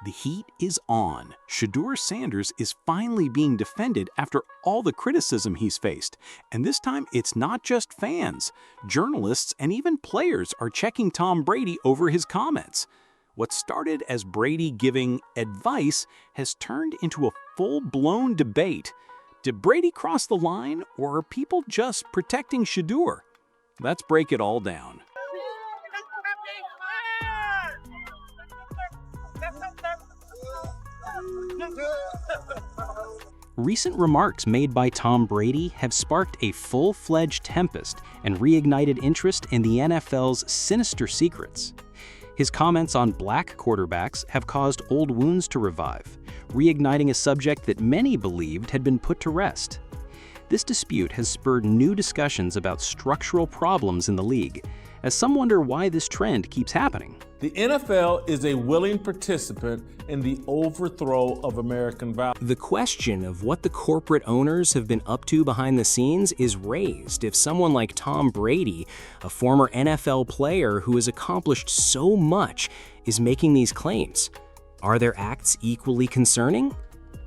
The heat is on. Shedeur Sanders is finally being defended after all the criticism he's faced. And this time, it's not just fans. Journalists and even players are checking Tom Brady over his comments. What started as Brady giving advice has turned into a full-blown debate. Did Brady cross the line, or are people just protecting Shedeur? Let's break it all down. Recent remarks made by Tom Brady have sparked a full-fledged tempest and reignited interest in the NFL's sinister secrets. His comments on black quarterbacks have caused old wounds to revive, reigniting a subject that many believed had been put to rest. This dispute has spurred new discussions about structural problems in the league, as some wonder why this trend keeps happening. The NFL is a willing participant in the overthrow of American values. The question of what the corporate owners have been up to behind the scenes is raised if someone like Tom Brady, a former NFL player who has accomplished so much, is making these claims. Are their acts equally concerning?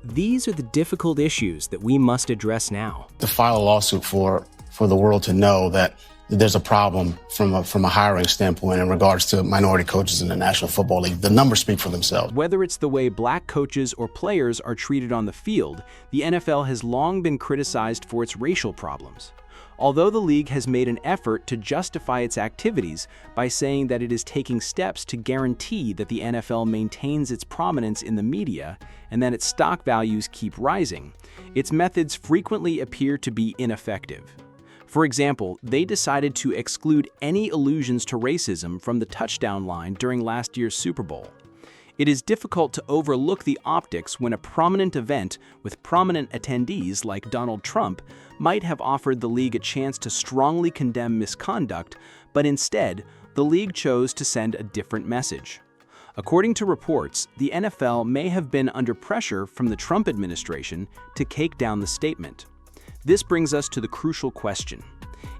These are the difficult issues that we must address now. To file a lawsuit for the world to know that there's a problem from a hiring standpoint in regards to minority coaches in the National Football League. The numbers speak for themselves. Whether it's the way black coaches or players are treated on the field, the NFL has long been criticized for its racial problems. Although the league has made an effort to justify its activities by saying that it is taking steps to guarantee that the NFL maintains its prominence in the media and that its stock values keep rising, its methods frequently appear to be ineffective. For example, they decided to exclude any allusions to racism from the touchdown line during last year's Super Bowl. It is difficult to overlook the optics when a prominent event with prominent attendees like Donald Trump might have offered the league a chance to strongly condemn misconduct, but instead, the league chose to send a different message. According to reports, the NFL may have been under pressure from the Trump administration to take down the statement. This brings us to the crucial question.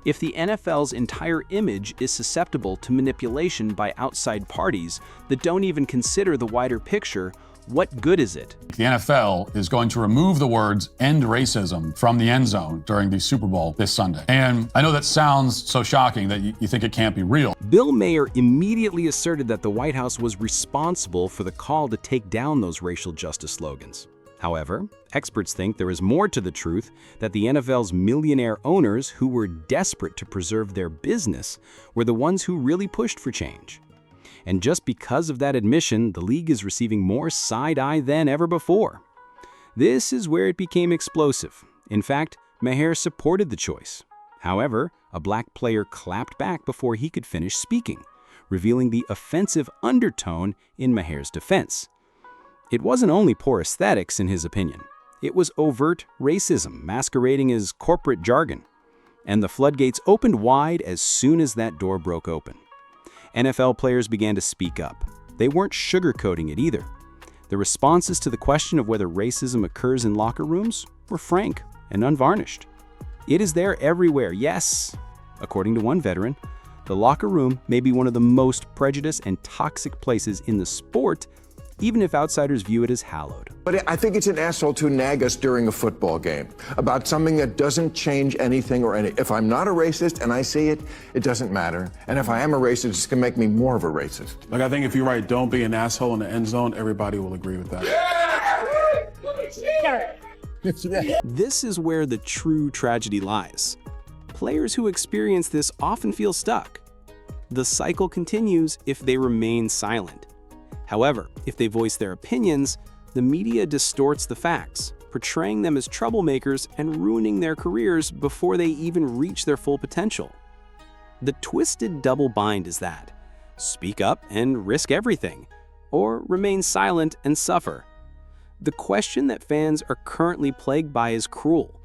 If the NFL's entire image is susceptible to manipulation by outside parties that don't even consider the wider picture, what good is it? The NFL is going to remove the words "end racism" from the end zone during the Super Bowl this Sunday. And I know that sounds so shocking that you think it can't be real. Bill Mayer immediately asserted that the White House was responsible for the call to take down those racial justice slogans. However, experts think there is more to the truth that the NFL's millionaire owners who were desperate to preserve their business were the ones who really pushed for change. And just because of that admission, the league is receiving more side-eye than ever before. This is where it became explosive. In fact, Maher supported the choice. However, a black player clapped back before he could finish speaking, revealing the offensive undertone in Maher's defense. It wasn't only poor aesthetics, in his opinion. It was overt racism masquerading as corporate jargon. And the floodgates opened wide as soon as that door broke open. NFL players began to speak up. They weren't sugarcoating it either. The responses to the question of whether racism occurs in locker rooms were frank and unvarnished. It is there everywhere, yes. According to one veteran, the locker room may be one of the most prejudiced and toxic places in the sport, even if outsiders view it as hallowed. But I think it's an asshole to nag us during a football game about something that doesn't change anything or any. If I'm not a racist and I see it, it doesn't matter. And if I am a racist, it's gonna make me more of a racist. Like, I think if you're right, don't be an asshole in the end zone, everybody will agree with that. This is where the true tragedy lies. Players who experience this often feel stuck. The cycle continues if they remain silent. However, if they voice their opinions, the media distorts the facts, portraying them as troublemakers and ruining their careers before they even reach their full potential. The twisted double bind is that: speak up and risk everything, or remain silent and suffer. The question that fans are currently plagued by is cruel.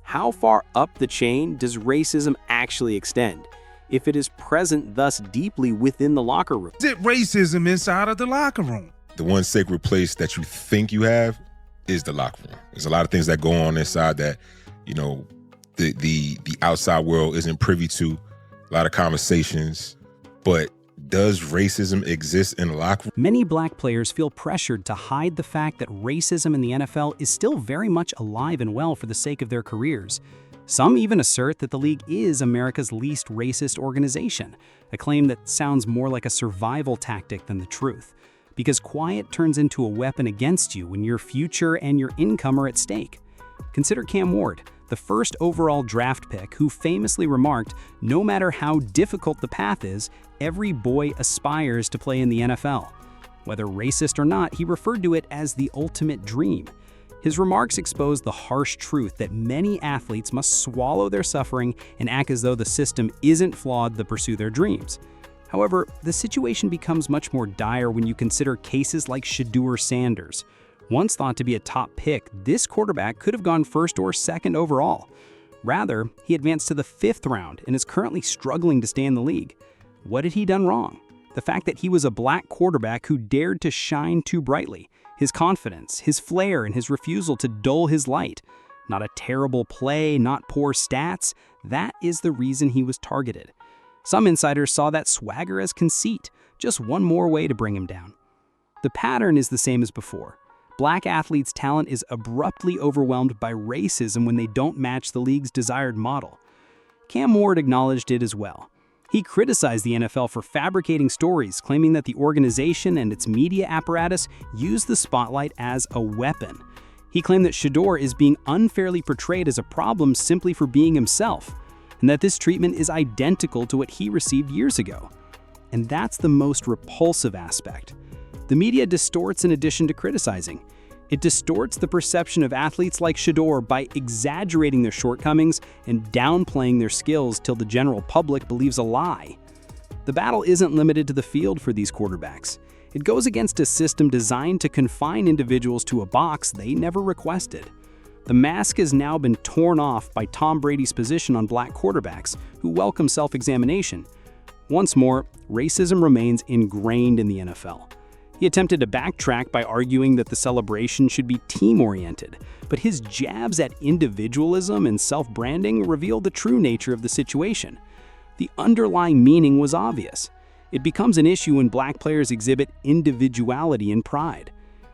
How far up the chain does racism actually extend, if it is present thus deeply within the locker room? Is it racism inside of the locker room? The one sacred place that you think you have is the locker room. There's a lot of things that go on inside that, you know, the outside world isn't privy to, a lot of conversations, but does racism exist in the locker room? Many black players feel pressured to hide the fact that racism in the NFL is still very much alive and well for the sake of their careers. Some even assert that the league is America's least racist organization, a claim that sounds more like a survival tactic than the truth, because quiet turns into a weapon against you when your future and your income are at stake. Consider Cam Ward, the first overall draft pick, who famously remarked, "No matter how difficult the path is, every boy aspires to play in the NFL." Whether racist or not, he referred to it as the ultimate dream. His remarks exposed the harsh truth that many athletes must swallow their suffering and act as though the system isn't flawed to pursue their dreams. However, the situation becomes much more dire when you consider cases like Shedeur Sanders. Once thought to be a top pick, this quarterback could have gone first or second overall. Rather, he advanced to the 5th round and is currently struggling to stay in the league. What had he done wrong? The fact that he was a black quarterback who dared to shine too brightly. His confidence, his flair, and his refusal to dull his light. Not a terrible play, not poor stats. That is the reason he was targeted. Some insiders saw that swagger as conceit, just one more way to bring him down. The pattern is the same as before. Black athletes' talent is abruptly overwhelmed by racism when they don't match the league's desired model. Cam Ward acknowledged it as well. He criticized the NFL for fabricating stories, claiming that the organization and its media apparatus use the spotlight as a weapon. He claimed that Shedeur is being unfairly portrayed as a problem simply for being himself, and that this treatment is identical to what he received years ago. And that's the most repulsive aspect. The media distorts in addition to criticizing. It distorts the perception of athletes like Shedeur by exaggerating their shortcomings and downplaying their skills till the general public believes a lie. The battle isn't limited to the field for these quarterbacks. It goes against a system designed to confine individuals to a box they never requested. The mask has now been torn off by Tom Brady's position on black quarterbacks, who welcome self-examination. Once more, racism remains ingrained in the NFL. He attempted to backtrack by arguing that the celebration should be team-oriented, but his jabs at individualism and self-branding reveal the true nature of the situation. The underlying meaning was obvious. It becomes an issue when black players exhibit individuality and pride.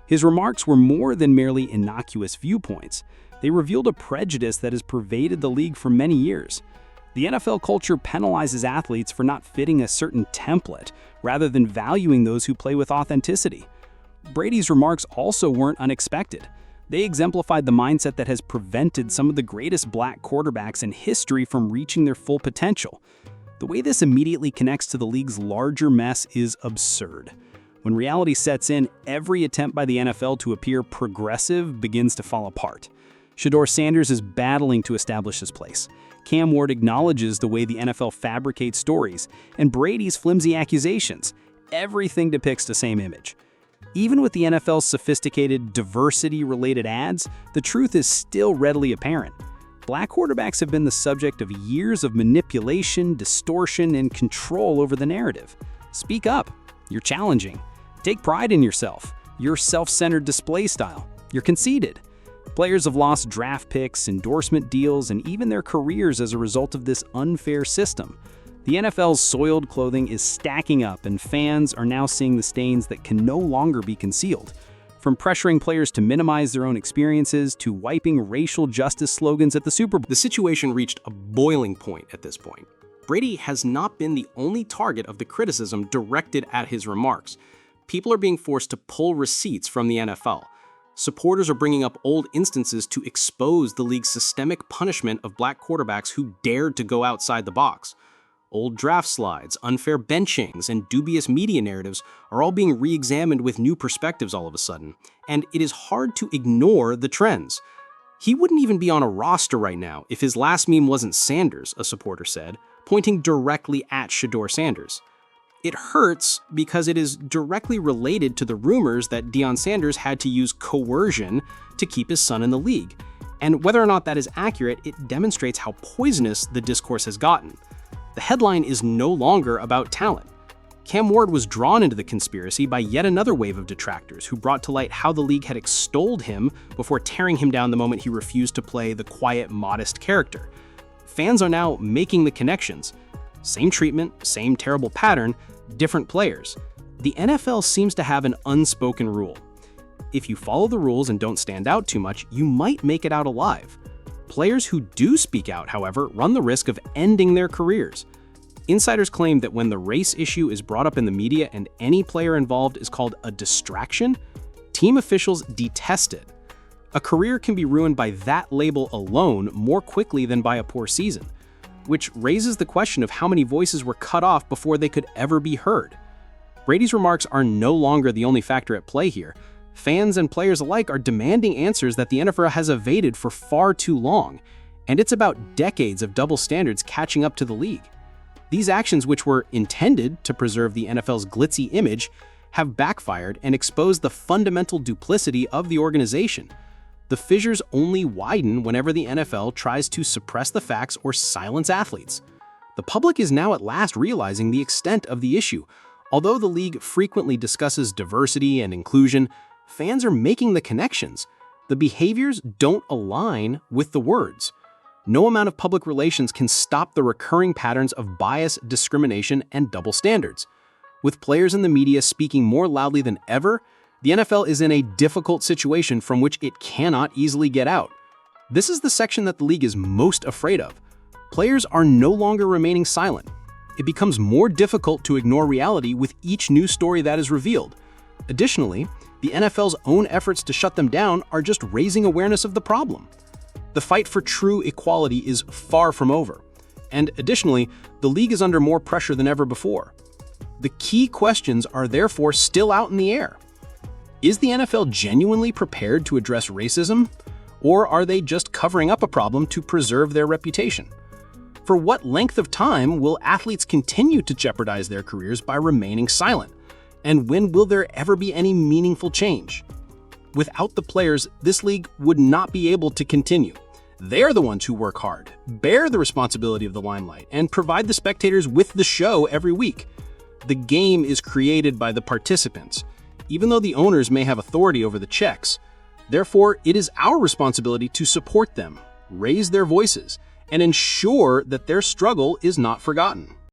His remarks were more than merely innocuous viewpoints. They revealed a prejudice that has pervaded the league for many years. The NFL culture penalizes athletes for not fitting a certain template, rather than valuing those who play with authenticity. Brady's remarks also weren't unexpected. They exemplified the mindset that has prevented some of the greatest black quarterbacks in history from reaching their full potential. The way this immediately connects to the league's larger mess is absurd. When reality sets in, every attempt by the NFL to appear progressive begins to fall apart. Shedeur Sanders is battling to establish his place. Cam Ward acknowledges the way the NFL fabricates stories, and Brady's flimsy accusations. Everything depicts the same image. Even with the NFL's sophisticated diversity-related ads, the truth is still readily apparent. Black quarterbacks have been the subject of years of manipulation, distortion, and control over the narrative. Speak up. You're challenging. Take pride in yourself. Your self-centered display style. You're conceited. Players have lost draft picks, endorsement deals, and even their careers as a result of this unfair system. The NFL's soiled clothing is stacking up, and fans are now seeing the stains that can no longer be concealed. From pressuring players to minimize their own experiences to wiping racial justice slogans at the Super Bowl. The situation reached a boiling point at this point. Brady has not been the only target of the criticism directed at his remarks. People are being forced to pull receipts from the NFL. Supporters are bringing up old instances to expose the league's systemic punishment of black quarterbacks who dared to go outside the box. Old draft slides, unfair benchings, and dubious media narratives are all being re-examined with new perspectives all of a sudden, and it is hard to ignore the trends. He wouldn't even be on a roster right now if his last meme wasn't Sanders, a supporter said, pointing directly at Shedeur Sanders. It hurts because it is directly related to the rumors that Deion Sanders had to use coercion to keep his son in the league. And whether or not that is accurate, it demonstrates how poisonous the discourse has gotten. The headline is no longer about talent. Cam Ward was drawn into the conspiracy by yet another wave of detractors who brought to light how the league had extolled him before tearing him down the moment he refused to play the quiet, modest character. Fans are now making the connections. Same treatment, same terrible pattern, different players. The NFL seems to have an unspoken rule. If you follow the rules and don't stand out too much, you might make it out alive. Players who do speak out, however, run the risk of ending their careers. Insiders claim that when the race issue is brought up in the media and any player involved is called a distraction, team officials detest it. A career can be ruined by that label alone more quickly than by a poor season, which raises the question of how many voices were cut off before they could ever be heard. Brady's remarks are no longer the only factor at play here. Fans and players alike are demanding answers that the NFL has evaded for far too long, and it's about decades of double standards catching up to the league. These actions, which were intended to preserve the NFL's glitzy image, have backfired and exposed the fundamental duplicity of the organization. The fissures only widen whenever the NFL tries to suppress the facts or silence athletes. The public is now at last realizing the extent of the issue. Although the league frequently discusses diversity and inclusion, fans are making the connections. The behaviors don't align with the words. No amount of public relations can stop the recurring patterns of bias, discrimination, and double standards. With players in the media speaking more loudly than ever, the NFL is in a difficult situation from which it cannot easily get out. This is the section that the league is most afraid of. Players are no longer remaining silent. It becomes more difficult to ignore reality with each new story that is revealed. Additionally, the NFL's own efforts to shut them down are just raising awareness of the problem. The fight for true equality is far from over. And additionally, the league is under more pressure than ever before. The key questions are therefore still out in the air. Is the NFL genuinely prepared to address racism, or are they just covering up a problem to preserve their reputation? For what length of time will athletes continue to jeopardize their careers by remaining silent? And when will there ever be any meaningful change? Without the players, this league would not be able to continue. They're the ones who work hard, bear the responsibility of the limelight, and provide the spectators with the show every week. The game is created by the participants, even though the owners may have authority over the checks. Therefore, it is our responsibility to support them, raise their voices, and ensure that their struggle is not forgotten.